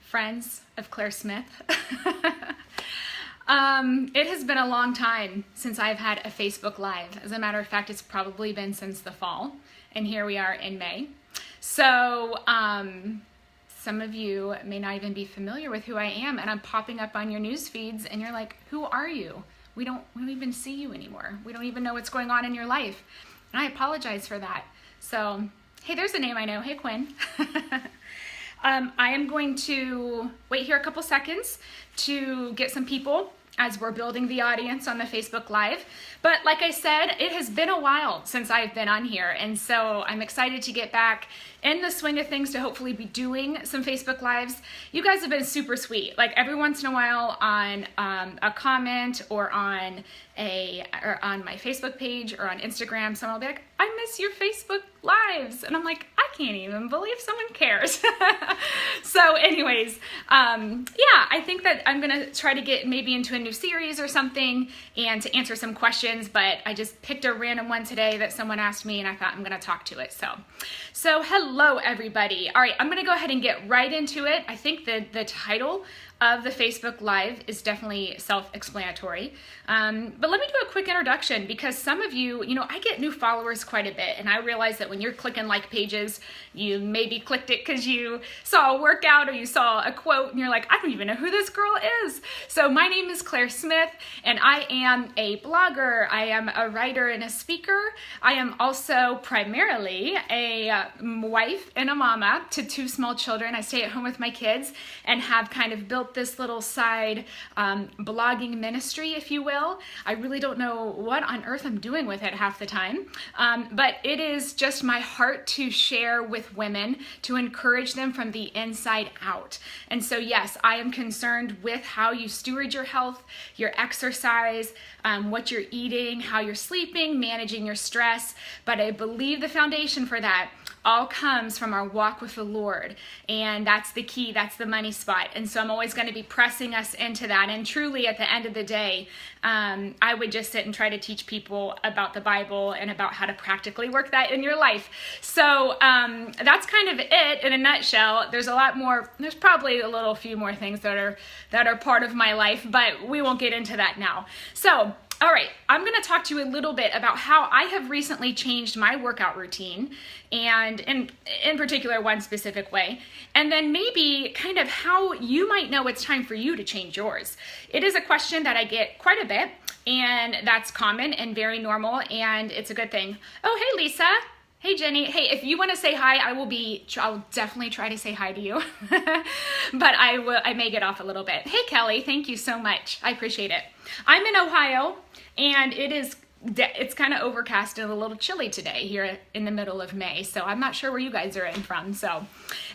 friends of Claire Smith. It has been a long time since I've had a Facebook Live. As a matter of fact, it's probably been since the fall, and here we are in May. So some of you may not even be familiar with who I am, and I'm popping up on your news feeds, and you're like, who are you? We don't even see you anymore. We don't even know what's going on in your life. And I apologize for that. So, hey, there's a name I know. Hey, Quinn. I am going to wait here a couple seconds to get some people as we're building the audience on the Facebook Live. But like I said, it has been a while since I've been on here, and so I'm excited to get back in the swing of things to hopefully be doing some Facebook Lives. You guys have been super sweet. Like every once in a while on a comment or on my Facebook page or on Instagram, someone will be like, I miss your Facebook Lives. And I'm like, I can't even believe someone cares. So anyways, yeah, I think that I'm gonna try to get maybe into a new series or something and to answer some questions, but I just picked a random one today that someone asked me and I thought I'm gonna talk to it. So hello everybody. All right, I'm gonna go ahead and get right into it. I think the title of the Facebook Live is definitely self-explanatory. But let me do a quick introduction because some of you, I get new followers quite a bit, and I realize that when you're clicking like pages, you maybe clicked it because you saw a workout or you saw a quote and you're like, I don't even know who this girl is. So my name is Claire Smith, and I am a blogger. I am a writer and a speaker. I am also primarily a wife and a mama to two small children. I stay at home with my kids and have kind of built this little side blogging ministry, if you will. I really don't know what on earth I'm doing with it half the time, but it is just my heart to share with women, to encourage them from the inside out. And so yes, I am concerned with how you steward your health, your exercise, what you're eating, how you're sleeping, managing your stress, but I believe the foundation for that all comes from our walk with the Lord. And that's the key, that's the money spot. And so I'm always going to be pressing us into that. And truly at the end of the day, I would just sit and try to teach people about the Bible and about how to practically work that in your life. So that's kind of it in a nutshell. There's a lot more, there's probably a few more things that are part of my life, but we won't get into that now. So all right, I'm going to talk to you a little bit about how I have recently changed my workout routine, and in particular one specific way, and then maybe kind of how you might know it's time for you to change yours. It is a question that I get quite a bit, and that's common and very normal, and it's a good thing. Oh, hey Lisa. Hey Jenny, hey, if you want to say hi, I'll definitely try to say hi to you, but I may get off a little bit. Hey Kelly, thank you so much. I appreciate it. I'm in Ohio, and it's kind of overcast and a little chilly today here in the middle of May, so I'm not sure where you guys are in from. So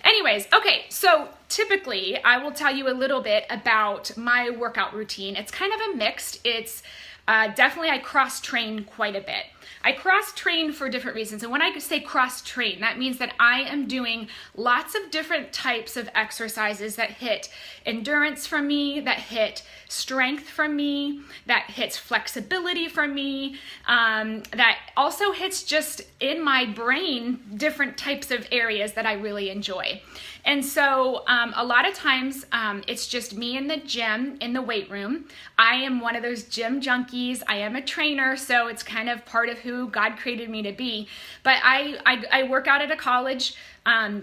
anyways, okay, so typically I will tell you a little bit about my workout routine. It's kind of a mixed. It's definitely I cross-train quite a bit. I cross-train for different reasons. And when I say cross-train, that means that I am doing lots of different types of exercises that hit endurance for me, that hit strength for me, that hits flexibility for me, that also hits just in my brain different types of areas that I really enjoy. And so a lot of times it's just me in the gym, in the weight room. I am one of those gym junkies. I am a trainer, so it's kind of part of who God created me to be. But I work out at a college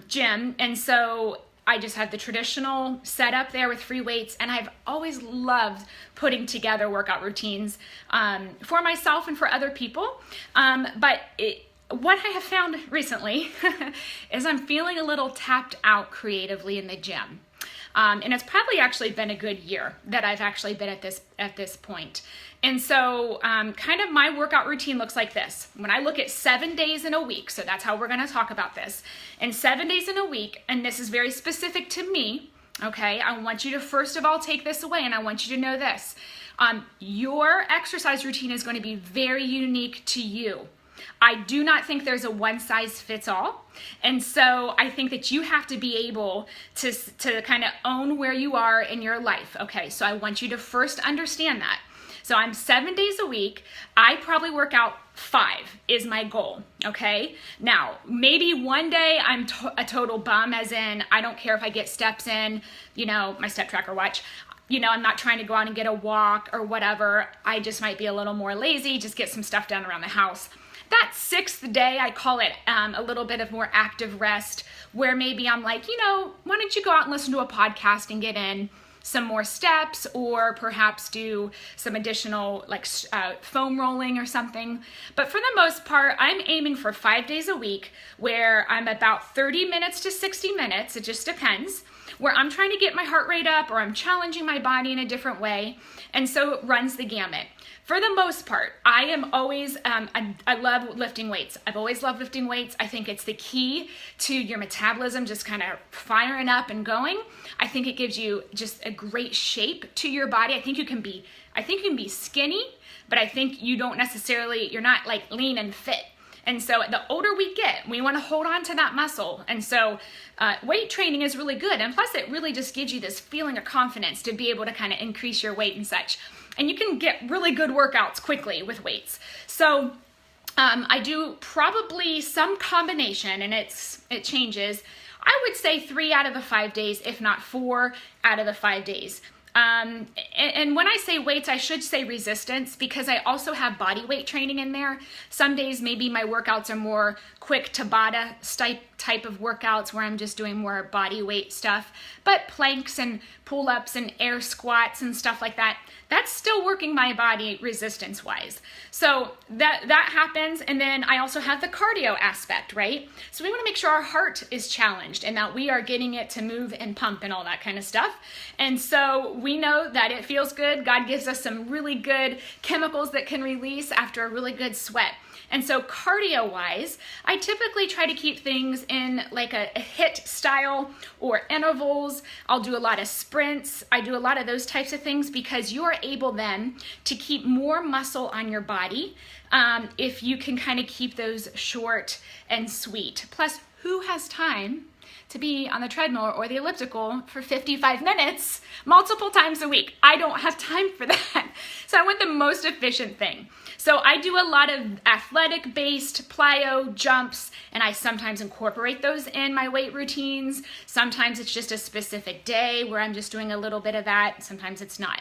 gym, and so I just have the traditional setup there with free weights, and I've always loved putting together workout routines for myself and for other people. What I have found recently is I'm feeling a little tapped out creatively in the gym. And it's probably actually been a good year that I've actually been at this point. And so kind of my workout routine looks like this. When I look at 7 days in a week, so that's how we're going to talk about this. And 7 days in a week, and this is very specific to me, okay? I want you to first of all take this away, and I want you to know this. Your exercise routine is going to be very unique to you. I do not think there's a one size fits all. And so I think that you have to be able to kind of own where you are in your life. Okay, so I want you to first understand that. So I'm 7 days a week. I probably work out 5 is my goal, okay? Now, maybe one day I'm a total bum, as in I don't care if I get steps in, you know, my step tracker watch. You know, I'm not trying to go out and get a walk or whatever. I just might be a little more lazy, just get some stuff done around the house. That 6th day, I call it a little bit of more active rest, where maybe I'm like, you know, why don't you go out and listen to a podcast and get in some more steps, or perhaps do some additional like foam rolling or something. But for the most part, I'm aiming for 5 days a week where I'm about 30 minutes to 60 minutes, it just depends, where I'm trying to get my heart rate up or I'm challenging my body in a different way. And so it runs the gamut. For the most part, I am always, I love lifting weights. I've always loved lifting weights. I think it's the key to your metabolism just kind of firing up and going. I think it gives you just a great shape to your body. I think you can be skinny, but I think you don't necessarily, you're not like lean and fit. And so the older we get, we want to hold on to that muscle. And so weight training is really good. And plus it really just gives you this feeling of confidence to be able to kind of increase your weight and such. And you can get really good workouts quickly with weights. So I do probably some combination, and it changes. I would say 3 out of the 5 days, if not 4 out of the 5 days. And when I say weights, I should say resistance, because I also have body weight training in there. Some days maybe my workouts are more quick Tabata type of workouts where I'm just doing more body weight stuff. But planks and pull-ups and air squats and stuff like that, that's still working my body resistance wise. So that happens. And then I also have the cardio aspect, right? So we want to make sure our heart is challenged and that we are getting it to move and pump and all that kind of stuff. And so we know that it feels good. God gives us some really good chemicals that can release after a really good sweat. And so cardio wise, I typically try to keep things in like a HIIT style or intervals. I'll do a lot of sprints. I do a lot of those types of things because you are able then to keep more muscle on your body if you can kind of keep those short and sweet. Plus, who has time to be on the treadmill or the elliptical for 55 minutes multiple times a week? I don't have time for that. So I want the most efficient thing. So I do a lot of athletic-based plyo jumps, and I sometimes incorporate those in my weight routines. Sometimes it's just a specific day where I'm just doing a little bit of that. Sometimes it's not.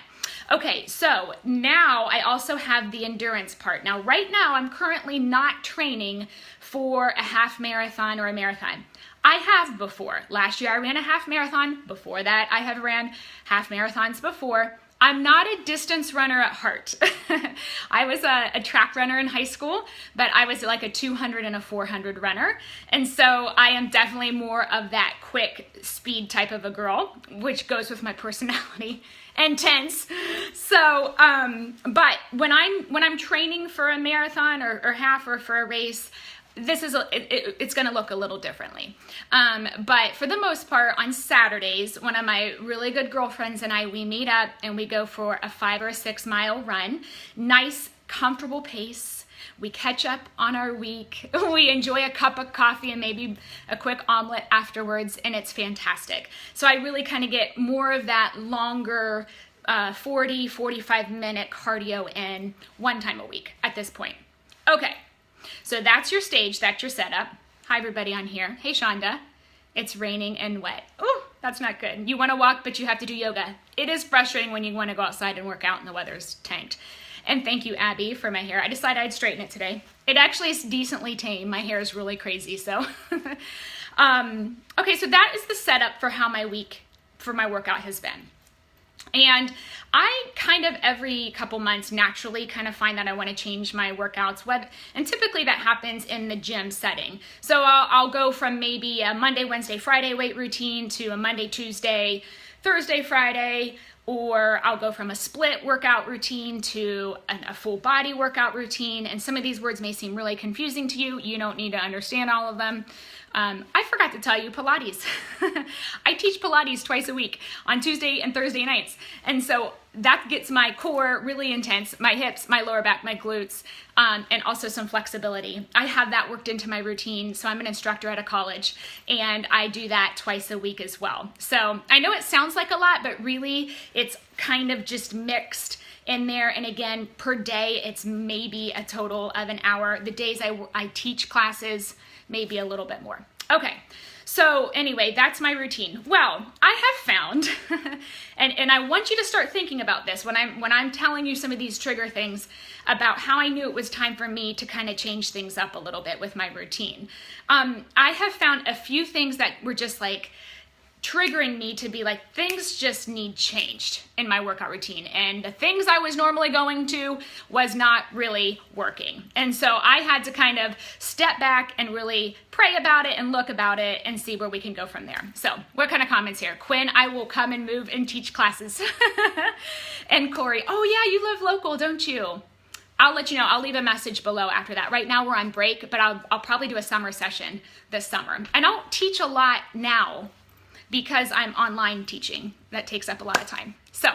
Okay, so now I also have the endurance part. Now, right now, I'm currently not training for a half marathon or a marathon. I have before. Last year, I ran a half marathon. Before that, I have ran half marathons before. I'm not a distance runner at heart. I was a track runner in high school, but I was like a 200 and a 400 runner. And so I am definitely more of that quick speed type of a girl, which goes with my personality. Intense. So, but when I'm training for a marathon or half or for a race, it's going to look a little differently. But for the most part, on Saturdays, one of my really good girlfriends and I, we meet up and we go for a 5 or 6 mile run. Nice, comfortable pace. We catch up on our week. We enjoy a cup of coffee and maybe a quick omelet afterwards, and it's fantastic. So I really kind of get more of that longer 40, 45 minute cardio in one time a week at this point. Okay. So that's your stage, that's your setup. Hi everybody on here. Hey Shonda. It's raining and wet. Oh, that's not good. You want to walk, but you have to do yoga. It is frustrating when you want to go outside and work out and the weather's tanked. And thank you, Abby, for my hair. I decided I'd straighten it today. It actually is decently tame. My hair is really crazy, so. Okay, so that is the setup for how my week for my workout has been. And I kind of every couple months naturally kind of find that I want to change my workouts, and typically that happens in the gym setting. So I'll go from maybe a Monday, Wednesday, Friday weight routine to a Monday, Tuesday, Thursday, Friday, or I'll go from a split workout routine to a full body workout routine. And some of these words may seem really confusing to you. You don't need to understand all of them. I forgot to tell you, Pilates. I teach Pilates twice a week on Tuesday and Thursday nights. And so that gets my core really intense, my hips, my lower back, my glutes, and also some flexibility. I have that worked into my routine. So I'm an instructor at a college and I do that twice a week as well. So I know it sounds like a lot, but really it's kind of just mixed in there. And again, per day, it's maybe a total of an hour. The days I teach classes, maybe a little bit more. Okay. So anyway, that's my routine. Well, I have found, and I want you to start thinking about this when I'm telling you some of these trigger things about how I knew it was time for me to kind of change things up a little bit with my routine. I have found a few things that were just like triggering me to be like, things just need changed in my workout routine. And the things I was normally going to was not really working. And so I had to kind of step back and really pray about it and look about it and see where we can go from there. So what kind of comments here? Quinn, I will come and move and teach classes. And Corey, oh yeah, you live local, don't you? I'll let you know. I'll leave a message below after that. Right now we're on break, but I'll probably do a summer session this summer. I don't teach a lot now because I'm online teaching. That takes up a lot of time. So,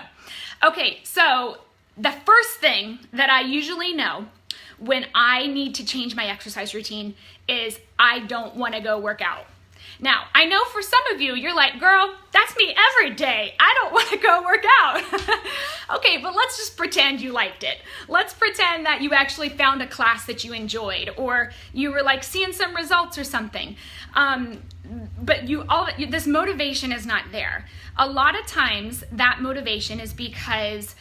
okay, so the first thing that I usually know when I need to change my exercise routine is I don't want to go work out. Now, I know for some of you, you're like, girl, that's me every day. I don't want to go work out. Okay, but let's just pretend you liked it. Let's pretend that you actually found a class that you enjoyed, or you were like seeing some results or something. But this motivation is not there. A lot of times that motivation is because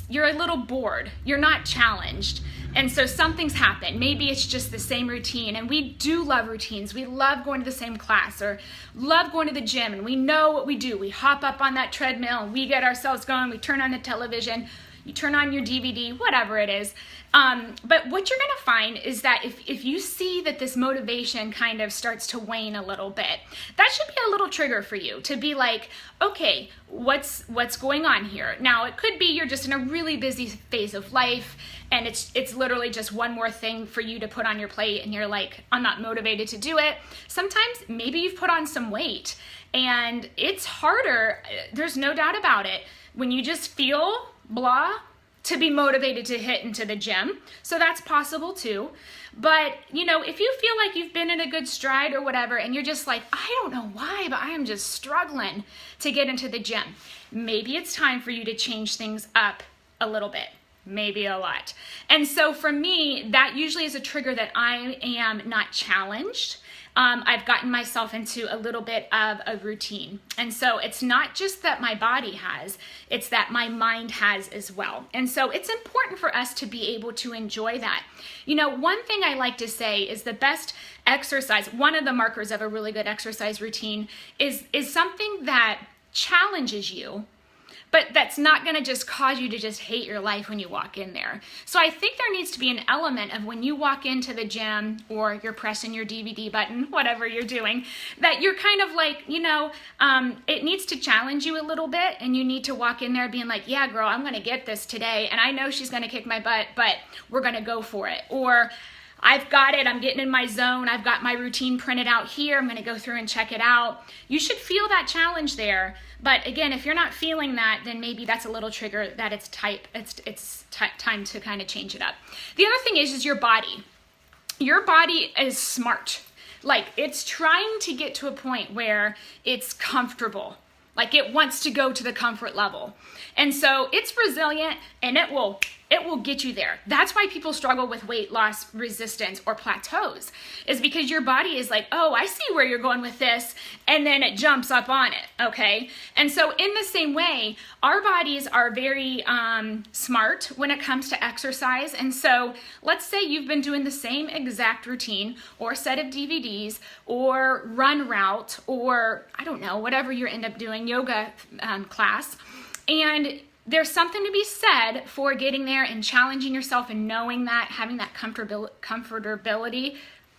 you're a little bored. You're not challenged. And so something's happened. Maybe it's just the same routine. And we do love routines. We love going to the same class or love going to the gym. And we know what we do. We hop up on that treadmill and we get ourselves going. We turn on the television. You turn on your DVD, whatever it is. But what you're going to find is that if you see that this motivation kind of starts to wane a little bit, that should be a little trigger for you to be like, okay, what's going on here? Now, it could be you're just in a really busy phase of life and it's literally just one more thing for you to put on your plate and you're like, I'm not motivated to do it. Sometimes maybe you've put on some weight and it's harder, there's no doubt about it, when you just feel blah, to be motivated to hit into the gym. So that's possible too. But, you know, if you feel like you've been in a good stride or whatever, and you're just like, I don't know why, but I am just struggling to get into the gym, maybe it's time for you to change things up a little bit, maybe a lot. And so for me, that usually is a trigger that I am not challenged. I've gotten myself into a little bit of a routine. And so it's not just that my body has, it's that my mind has as well. And so it's important for us to be able to enjoy that. You know, one thing I like to say is the best exercise, one of the markers of a really good exercise routine is something that challenges you, but that's not going to just cause you to just hate your life when you walk in there. So I think there needs to be an element of when you walk into the gym or you're pressing your DVD button, whatever you're doing, that you're kind of like, you know, it needs to challenge you a little bit and you need to walk in there being like, yeah, girl, I'm going to get this today. And I know she's going to kick my butt, but we're going to go for it. Or I've got it, I'm getting in my zone, I've got my routine printed out here, I'm gonna go through and check it out. You should feel that challenge there. But again, if you're not feeling that, then maybe that's a little trigger that it's time to kind of change it up. The other thing is your body. Your body is smart. Like, it's trying to get to a point where it's comfortable. Like, it wants to go to the comfort level. And so it's resilient and it will get you there. That's why people struggle with weight loss resistance or plateaus, is because your body is like, oh, I see where you're going with this, and then it jumps up on it, okay? And so in the same way, our bodies are very smart when it comes to exercise. And so let's say you've been doing the same exact routine or set of DVDs or run route or, I don't know, whatever you end up doing, yoga class, and there's something to be said for getting there and challenging yourself and knowing that, having that comfortability.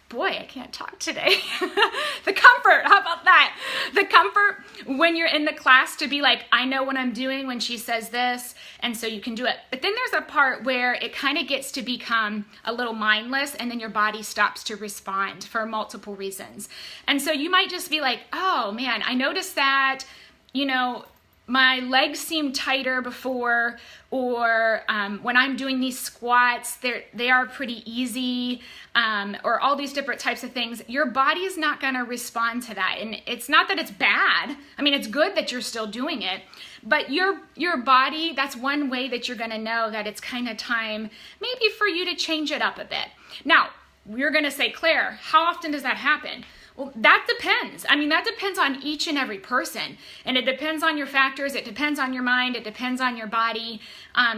Boy, I can't talk today. The comfort, how about that? The comfort when you're in the class to be like, I know what I'm doing when she says this, and so you can do it. But then there's a part where it kind of gets to become a little mindless, and then your body stops to respond for multiple reasons. And so you might just be like, oh man, I noticed that, you know, my legs seem tighter before, or when I'm doing these squats, they are pretty easy, or all these different types of things, your body is not going to respond to that. And it's not that it's bad. I mean, it's good that you're still doing it, but your body, that's one way that you're going to know that it's kind of time maybe for you to change it up a bit. Now, you're going to say, Claire, how often does that happen? Well, that depends. I mean, that depends on each and every person, and it depends on your factors. It depends on your mind. It depends on your body.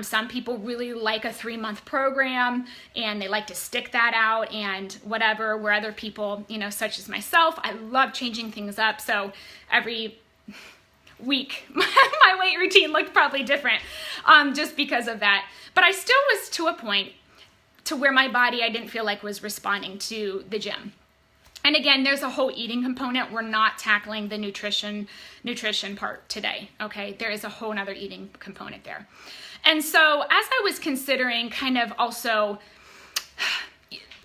Some people really like a 3-month program and they like to stick that out and whatever, where other people, you know, such as myself, I love changing things up. So every week, my weight routine looked probably different just because of that. But I still was to a point to where my body, I didn't feel like was responding to the gym. And again, there's a whole eating component. We're not tackling the nutrition part today, okay? There is a whole nother eating component there. And so as I was considering kind of also,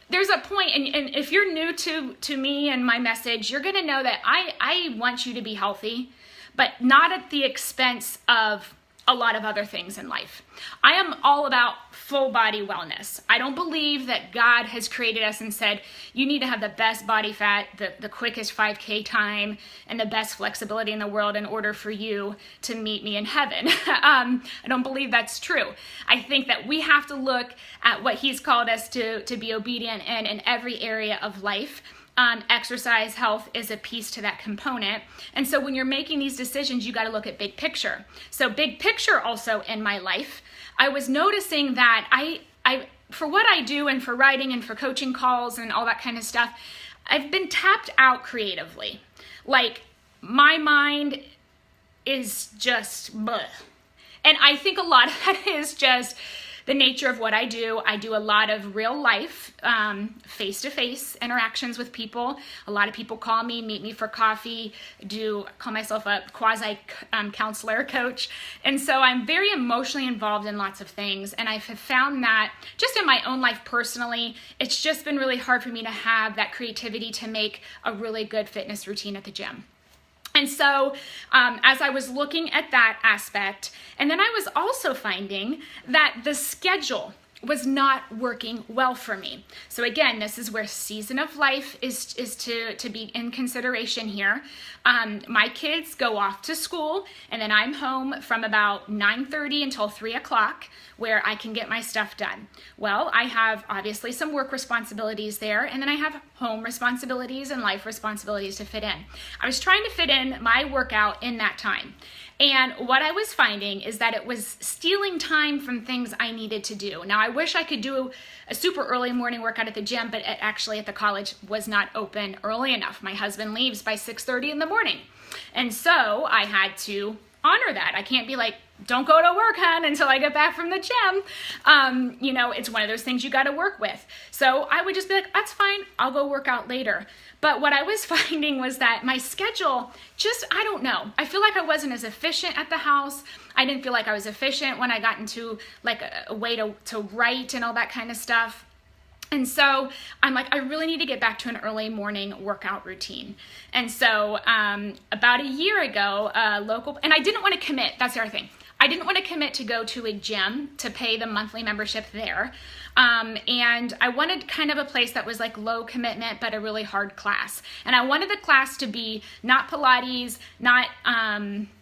there's a point, and if you're new to me and my message, you're gonna know that I want you to be healthy, but not at the expense of a lot of other things in life. I am all about full body wellness. I don't believe that God has created us and said, you need to have the best body fat, the quickest 5K time, and the best flexibility in the world in order for you to meet me in heaven. I don't believe that's true. I think that we have to look at what He's called us to be obedient in every area of life. Exercise, health is a piece to that component. And so when you're making these decisions, you got to look at big picture. So big picture also in my life, I was noticing that I for what I do and for writing and for coaching calls and all that kind of stuff, I've been tapped out creatively. Like my mind is just bleh. And I think a lot of that is just the nature of what I do. I do a lot of real life, face-to-face interactions with people. A lot of people call me, meet me for coffee, call myself a quasi counselor coach. And so I'm very emotionally involved in lots of things. And I've found that just in my own life personally, it's just been really hard for me to have that creativity to make a really good fitness routine at the gym. And so as I was looking at that aspect, and then I was also finding that the schedule was not working well for me. So again, this is where season of life is to be in consideration here. My kids go off to school, and then I'm home from about 9:30 until 3 o'clock, where I can get my stuff done. Well, I have obviously some work responsibilities there, and then I have home responsibilities and life responsibilities to fit in. I was trying to fit in my workout in that time. And what I was finding is that it was stealing time from things I needed to do. Now, I wish I could do a super early morning workout at the gym, but it actually at the college was not open early enough. My husband leaves by 6:30 in the morning. And so I had to honor that. I can't be like, don't go to work, hon, until I get back from the gym. You know, it's one of those things you got to work with. So I would just be like, that's fine. I'll go work out later. But what I was finding was that my schedule just, I don't know. I feel like I wasn't as efficient at the house. I didn't feel like I was efficient when I got into like a way to write and all that kind of stuff. And so I'm like, I really need to get back to an early morning workout routine. And so about a year ago, and I didn't want to commit. That's the other thing. I didn't want to commit to go to a gym to pay the monthly membership there. And I wanted kind of a place that was like low commitment, but a really hard class. And I wanted the class to be not Pilates, not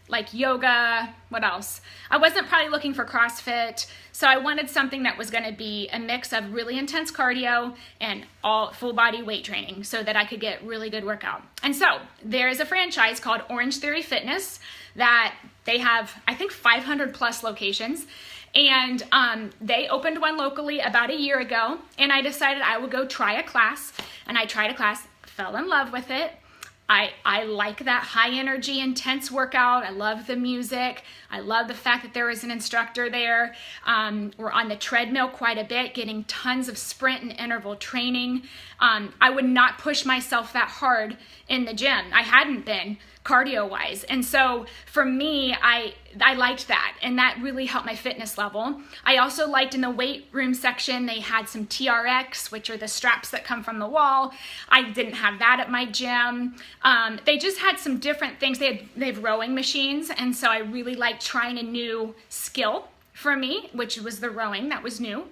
like yoga, what else? I wasn't probably looking for CrossFit. So I wanted something that was going to be a mix of really intense cardio and all full body weight training so that I could get really good workout. And so there is a franchise called Orange Theory Fitness that they have, I think, 500 plus locations. And they opened one locally about a year ago. And I decided I would go try a class. And I tried a class, fell in love with it. I like that high energy, intense workout. I love the music. I love the fact that there is an instructor there. We're on the treadmill quite a bit, getting tons of sprint and interval training. I would not push myself that hard in the gym. I hadn't been cardio wise. And so for me, I liked that, and that really helped my fitness level. I also liked in the weight room section, they had some TRX, which are the straps that come from the wall. I didn't have that at my gym. They just had some different things. They have rowing machines, and so I really liked trying a new skill for me, which was the rowing. That was new.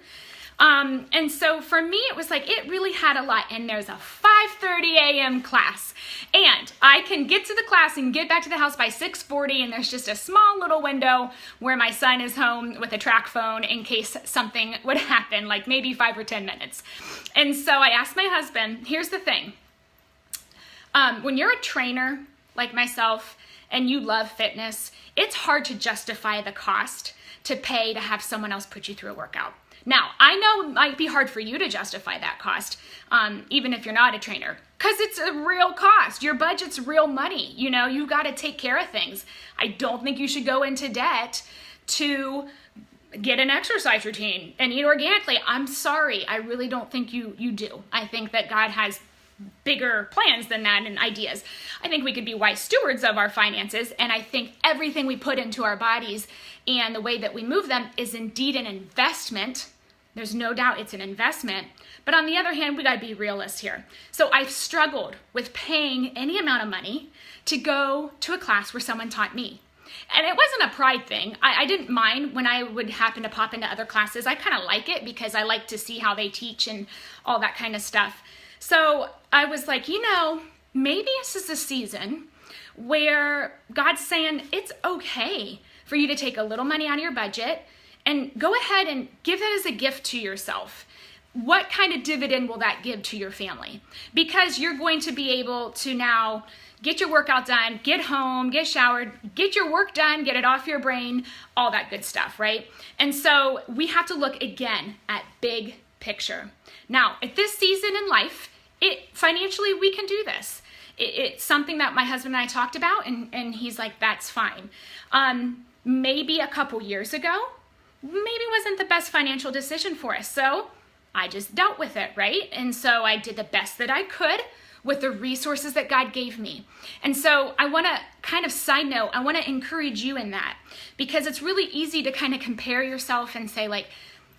And so for me, it was like, it really had a lot. And there's a 5:30 a.m. class, and I can get to the class and get back to the house by 6:40. And there's just a small little window where my son is home with a track phone in case something would happen, like maybe 5 or 10 minutes. And so I asked my husband, here's the thing. When you're a trainer like myself and you love fitness, it's hard to justify the cost to pay to have someone else put you through a workout. Now, I know it might be hard for you to justify that cost, even if you're not a trainer, because it's a real cost. Your budget's real money. You know, you got to take care of things. I don't think you should go into debt to get an exercise routine and eat organically. I'm sorry. I really don't think you do. I think that God has bigger plans than that and ideas. I think we could be wise stewards of our finances, and I think everything we put into our bodies and the way that we move them is indeed an investment. There's no doubt it's an investment. But on the other hand, we got to be realists here. So I've struggled with paying any amount of money to go to a class where someone taught me. And it wasn't a pride thing. I didn't mind when I would happen to pop into other classes. I kind of like it because I like to see how they teach and all that kind of stuff. So I was like, you know, maybe this is a season where God's saying it's okay for you to take a little money out of your budget and go ahead and give that as a gift to yourself. What kind of dividend will that give to your family? Because you're going to be able to now get your workout done, get home, get showered, get your work done, get it off your brain, all that good stuff, right? And so we have to look again at big picture. Now, at this season in life, financially, we can do this. It's something that my husband and I talked about, and he's like, that's fine. Maybe a couple years ago, maybe wasn't the best financial decision for us. So I just dealt with it, right? And so I did the best that I could with the resources that God gave me. And so I want to kind of side note, I want to encourage you in that, because it's really easy to kind of compare yourself and say like,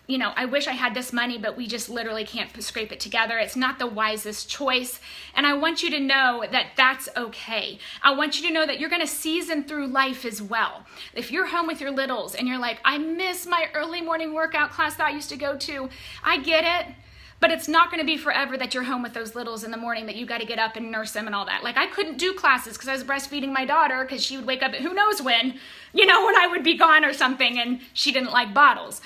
you know, I wish I had this money, but we just literally can't scrape it together. It's not the wisest choice. And I want you to know that that's okay. I want you to know that you're going to season through life as well. If you're home with your littles and you're like, I miss my early morning workout class that I used to go to, I get it. But it's not going to be forever that you're home with those littles in the morning that you got to get up and nurse them and all that. Like I couldn't do classes because I was breastfeeding my daughter because she would wake up at who knows when, you know, when I would be gone or something, and she didn't like bottles.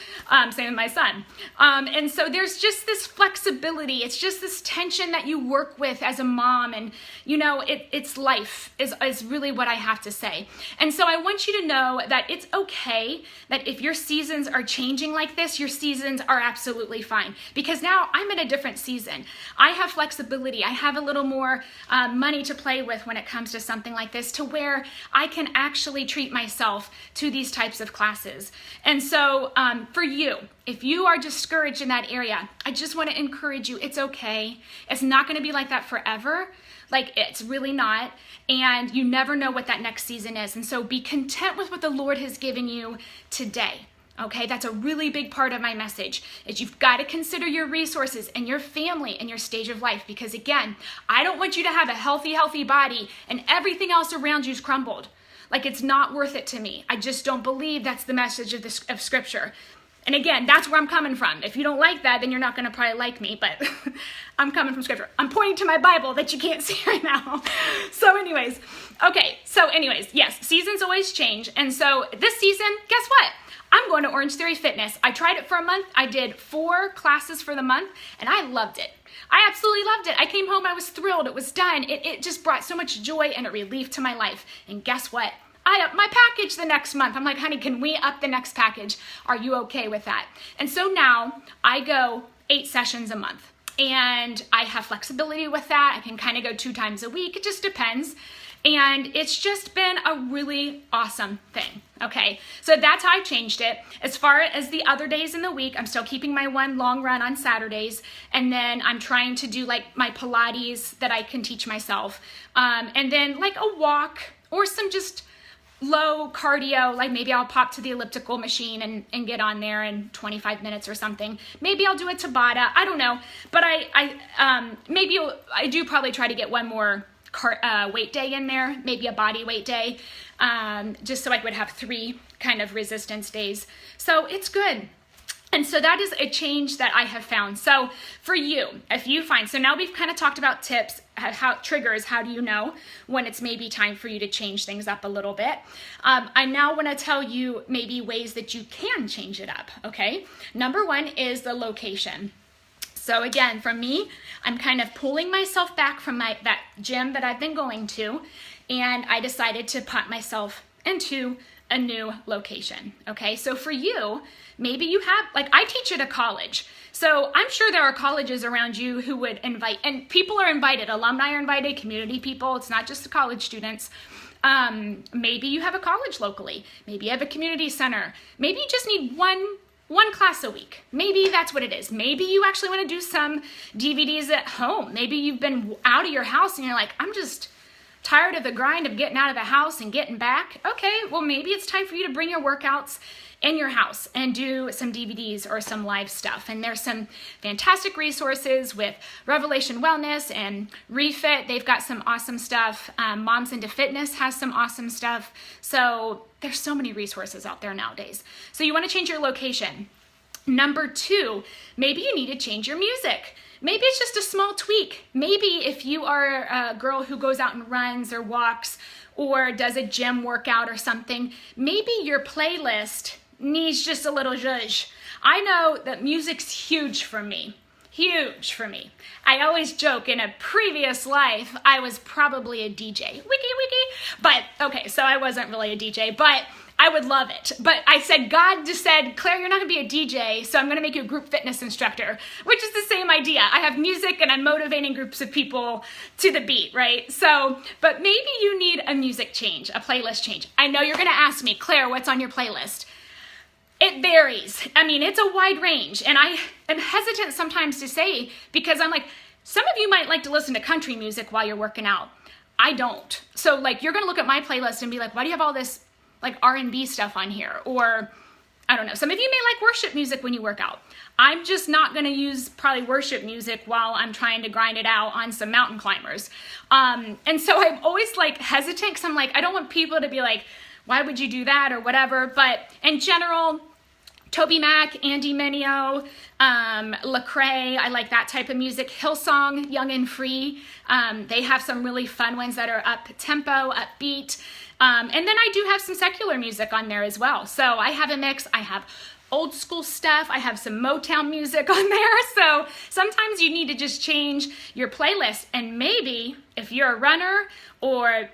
Same with my son. And so there's just this flexibility. It's just this tension that you work with as a mom. And, you know, it's life is really what I have to say. And so I want you to know that it's okay that if your seasons are changing like this, your seasons are absolutely fine. Because now I'm in a different season. I have flexibility. I have a little more money to play with when it comes to something like this, to where I can actually treat myself to these types of classes. And so for you, if you are discouraged in that area, I just want to encourage you. It's okay. It's not going to be like that forever. Like it's really not. And you never know what that next season is. And so be content with what the Lord has given you today. Okay, that's a really big part of my message, is you've got to consider your resources and your family and your stage of life. Because again, I don't want you to have a healthy body and everything else around you's crumbled. Like it's not worth it to me. I just don't believe that's the message of Scripture. And again, that's where I'm coming from. If you don't like that, then you're not going to probably like me, but I'm coming from Scripture. I'm pointing to my Bible that you can't see right now. So anyways, yes, seasons always change. And so this season, guess what? I'm going to Orange Theory Fitness. I tried it for a month. I did 4 classes for the month, and I loved it. I absolutely loved it. I came home, I was thrilled. It was done. It just brought so much joy and a relief to my life. And guess what? I upped my package the next month. I'm like, honey, can we up the next package? Are you okay with that? And so now I go 8 sessions a month, and I have flexibility with that. I can kind of go 2 times a week. It just depends. And it's just been a really awesome thing. Okay, so that's how I changed it. As far as the other days in the week, I'm still keeping my one long run on Saturdays, and then I'm trying to do like my Pilates that I can teach myself, and then like a walk or some just low cardio, like maybe I'll pop to the elliptical machine and get on there in 25 minutes or something. Maybe I'll do a Tabata, I don't know. But I do probably try to get one more weight day in there, maybe a body weight day, just so I would have 3 kind of resistance days. So it's good. And so that is a change that I have found. So for you, if you find, so now we've kind of talked about tips, how triggers, how do you know when it's maybe time for you to change things up a little bit. I now want to tell you maybe ways that you can change it up, okay? Number 1 is the location. So again, for me, I'm kind of pulling myself back from that gym that I've been going to, and I decided to put myself into a new location, okay? So for you, maybe you have, like I teach at a college, so I'm sure there are colleges around you who would invite, and people are invited, alumni are invited, community people, it's not just the college students. Maybe you have a college locally, maybe you have a community center, maybe you just need one class a week. Maybe that's what it is. Maybe you actually want to do some DVDs at home. Maybe you've been out of your house and you're like, I'm just tired of the grind of getting out of the house and getting back. Okay, well maybe it's time for you to bring your workouts in your house and do some DVDs or some live stuff. And there's some fantastic resources with Revelation Wellness and Refit. They've got some awesome stuff. Moms into Fitness has some awesome stuff. So there's so many resources out there nowadays. So you want to change your location. Number 2, maybe you need to change your music. Maybe it's just a small tweak. Maybe if you are a girl who goes out and runs or walks or does a gym workout or something, maybe your playlist needs just a little zhuzh. I know that music's huge for me. Huge for me. I always joke in a previous life, I was probably a DJ. Wiki. But, okay, so I wasn't really a DJ, but I would love it. But I said, God just said, Claire, you're not gonna be a DJ, so I'm gonna make you a group fitness instructor, which is the same idea. I have music and I'm motivating groups of people to the beat, right? So, but maybe you need a music change, a playlist change. I know you're gonna ask me, Claire, what's on your playlist? It varies. I mean, it's a wide range. And I am hesitant sometimes to say, because I'm like, some of you might like to listen to country music while you're working out. I don't. So like, you're gonna look at my playlist and be like, why do you have all this like R&B stuff on here? Or I don't know, some of you may like worship music when you work out. I'm just not gonna use probably worship music while I'm trying to grind it out on some mountain climbers. And so I'm always like hesitant, because I'm like, I don't want people to be like, why would you do that or whatever? But in general, Toby Mac, Andy Mineo, Lecrae, I like that type of music. Hillsong, Young and Free, they have some really fun ones that are up-tempo, upbeat. And then I do have some secular music on there as well. So I have a mix. I have old school stuff. I have some Motown music on there. So sometimes you need to just change your playlist. And maybe if you're a runner or,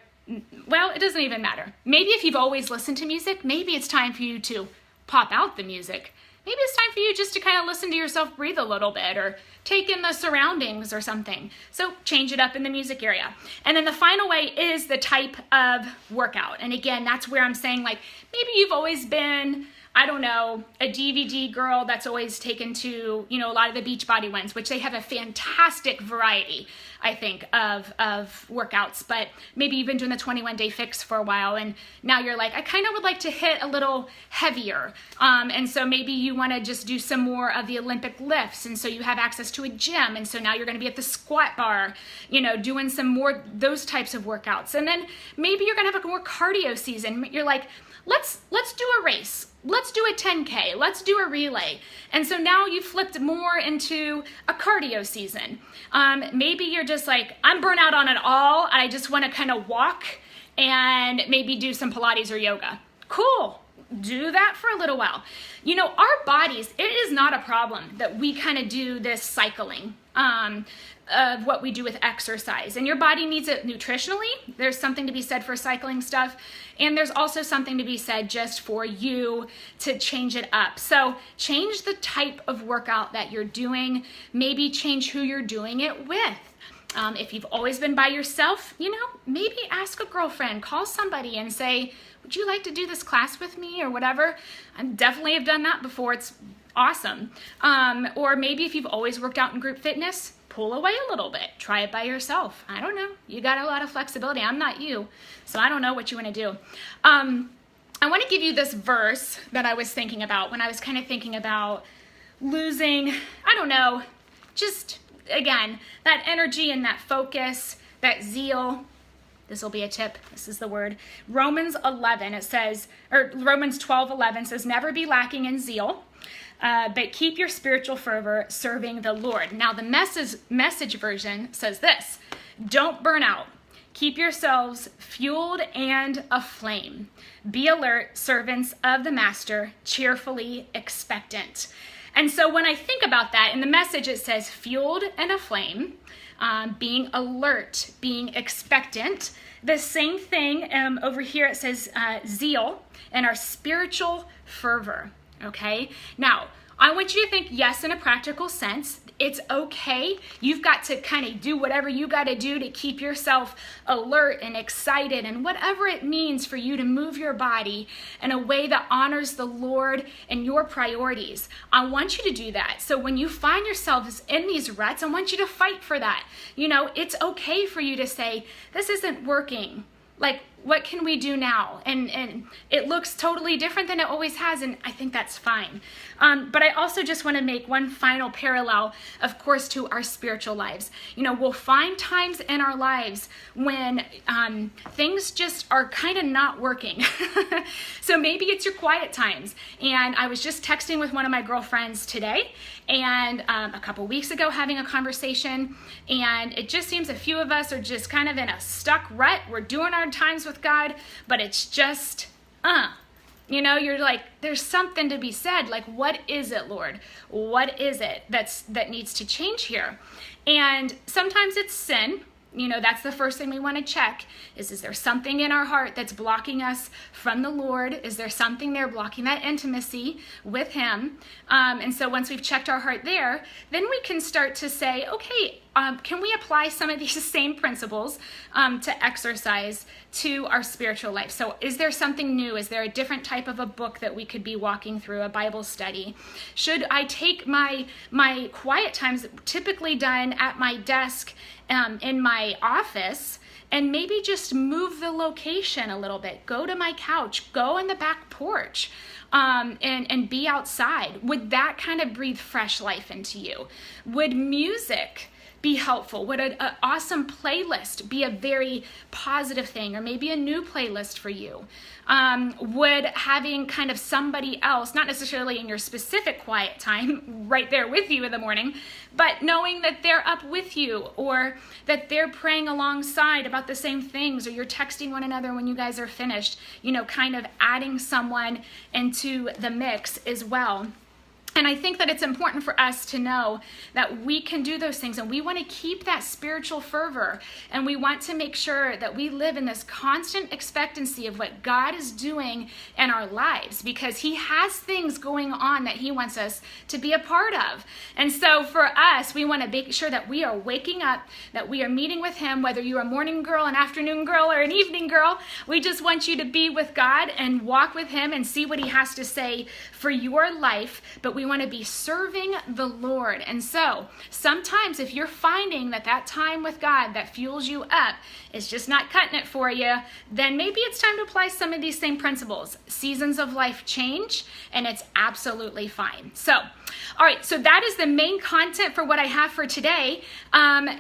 well, it doesn't even matter. Maybe if you've always listened to music, maybe it's time for you to pop out the music. Maybe it's time for you just to kind of listen to yourself breathe a little bit or take in the surroundings or something. So change it up in the music area. And then the final way is the type of workout. And again, that's where I'm saying like, maybe you've always been, I don't know, a DVD girl that's always taken to, you know, a lot of the Beachbody ones, which they have a fantastic variety, I think, of workouts. But maybe you've been doing the 21-day fix for a while, and now you're like, I kind of would like to hit a little heavier. And so maybe you want to just do some more of the Olympic lifts, and so you have access to a gym, and so now you're going to be at the squat bar, you know, doing some more those types of workouts. And then maybe you're going to have a more cardio season. You're like, let's do a race. Let's do a 10K, let's do a relay. And so now you've flipped more into a cardio season. Maybe you're just like, I'm burnt out on it all. I just want to kind of walk and maybe do some Pilates or yoga. Cool, do that for a little while. You know, our bodies, it is not a problem that we kind of do this cycling of what we do with exercise. And your body needs it nutritionally. There's something to be said for cycling stuff. And there's also something to be said just for you to change it up. So change the type of workout that you're doing. Maybe change who you're doing it with. If you've always been by yourself, you know, maybe ask a girlfriend, call somebody and say, would you like to do this class with me or whatever? I definitely have done that before. It's awesome. Or maybe if you've always worked out in group fitness, pull away a little bit. Try it by yourself. I don't know. You got a lot of flexibility. I'm not you, so I don't know what you want to do. I want to give you this verse that I was thinking about when I was kind of thinking about losing, I don't know, just, again, that energy and that focus, that zeal. This will be a tip. This is the word. Romans 11, it says, or Romans 12:11 says, never be lacking in zeal, but keep your spiritual fervor serving the Lord. Now, the message version says this: don't burn out. Keep yourselves fueled and aflame. Be alert, servants of the Master, cheerfully expectant. And so when I think about that, in the message it says fueled and aflame, being alert, being expectant. The same thing over here, it says zeal and our spiritual fervor, okay? Now, I want you to think, yes, in a practical sense, it's okay. You've got to kind of do whatever you got to do to keep yourself alert and excited and whatever it means for you to move your body in a way that honors the Lord and your priorities. I want you to do that. So when you find yourselves in these ruts, I want you to fight for that. You know, it's okay for you to say, this isn't working. Like, what can we do now? And it looks totally different than it always has, and I think that's fine. But I also just want to make one final parallel, of course, to our spiritual lives. You know, we'll find times in our lives when things just are kind of not working. So maybe it's your quiet times. And I was just texting with one of my girlfriends today, and a couple weeks ago having a conversation, and it just seems a few of us are just kind of in a stuck rut. We're doing our times with God, but it's just, you know, you're like, there's something to be said. Like, what is it, Lord? What is it that needs to change here? And sometimes it's sin. You know, that's the first thing we want to check is there something in our heart that's blocking us from the Lord? Is there something there blocking that intimacy with Him? And so once we've checked our heart there, then we can start to say, okay, can we apply some of these same principles to exercise to our spiritual life? So is there something new? Is there a different type of a book that we could be walking through, a Bible study? Should I take my quiet times, typically done at my desk in my office, and maybe just move the location a little bit? Go to my couch, go on the back porch, and be outside. Would that kind of breathe fresh life into you? Would music be helpful? Would an awesome playlist be a very positive thing, or maybe a new playlist for you? Would having kind of somebody else, not necessarily in your specific quiet time, right there with you in the morning, but knowing that they're up with you, or that they're praying alongside about the same things, or you're texting one another when you guys are finished, you know, kind of adding someone into the mix as well. And I think that it's important for us to know that we can do those things, and we want to keep that spiritual fervor, and we want to make sure that we live in this constant expectancy of what God is doing in our lives, because He has things going on that He wants us to be a part of. And so for us, we want to make sure that we are waking up, that we are meeting with Him, whether you're a morning girl, an afternoon girl, or an evening girl. We just want you to be with God and walk with Him and see what He has to say for your life, but we want to be serving the Lord. And so sometimes if you're finding that time with God that fuels you up is just not cutting it for you, then maybe it's time to apply some of these same principles. Seasons of life change, and it's absolutely fine. So, all right, so that is the main content for what I have for today.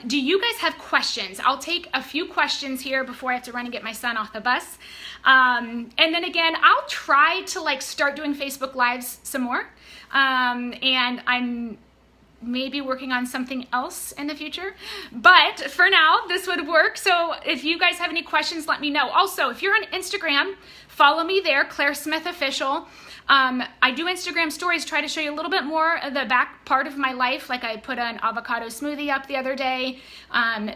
Do you guys have questions? I'll take a few questions here before I have to run and get my son off the bus. And then again, I'll try to start doing Facebook Lives some more. And I'm maybe working on something else in the future, but for now this would work. So if you guys have any questions, let me know. Also, if you're on Instagram, follow me there, Claire Smith Official. I do Instagram stories, try to show you a little bit more of the back part of my life. Like I put an avocado smoothie up the other day.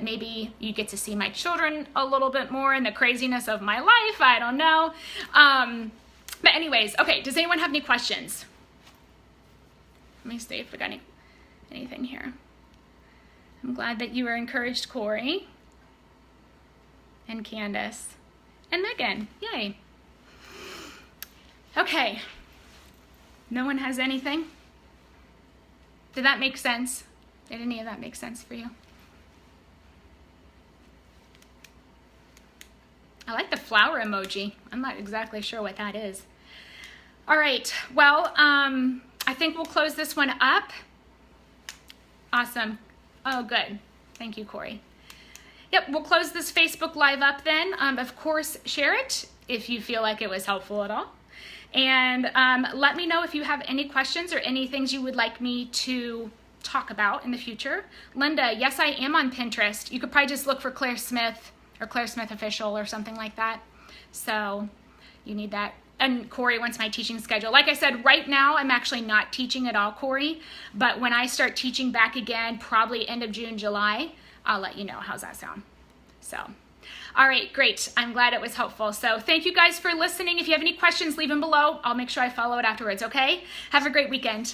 Maybe you get to see my children a little bit more and the craziness of my life. I don't know. But anyways, okay, does anyone have any questions? Let me see if we got anything here. I'm glad that you were encouraged, Corey and Candace and Megan. Yay. Okay. No one has anything? Did that make sense? Did any of that make sense for you? I like the flower emoji. I'm not exactly sure what that is. All right, well, I think we'll close this one up. Awesome. Oh, good. Thank you, Corey. Yep, we'll close this Facebook Live up then. Of course, share it if you feel like it was helpful at all. And let me know if you have any questions or any things you would like me to talk about in the future. Linda, yes, I am on Pinterest. You could probably just look for Claire Smith or Claire Smith Official or something like that. So you need that. And Corey wants my teaching schedule. Like I said, right now I'm actually not teaching at all, Corey. But when I start teaching back again, probably end of June, July, I'll let you know. How's that sound? So, all right, great. I'm glad it was helpful. So thank you guys for listening. If you have any questions, leave them below. I'll make sure I follow it afterwards, okay? Have a great weekend.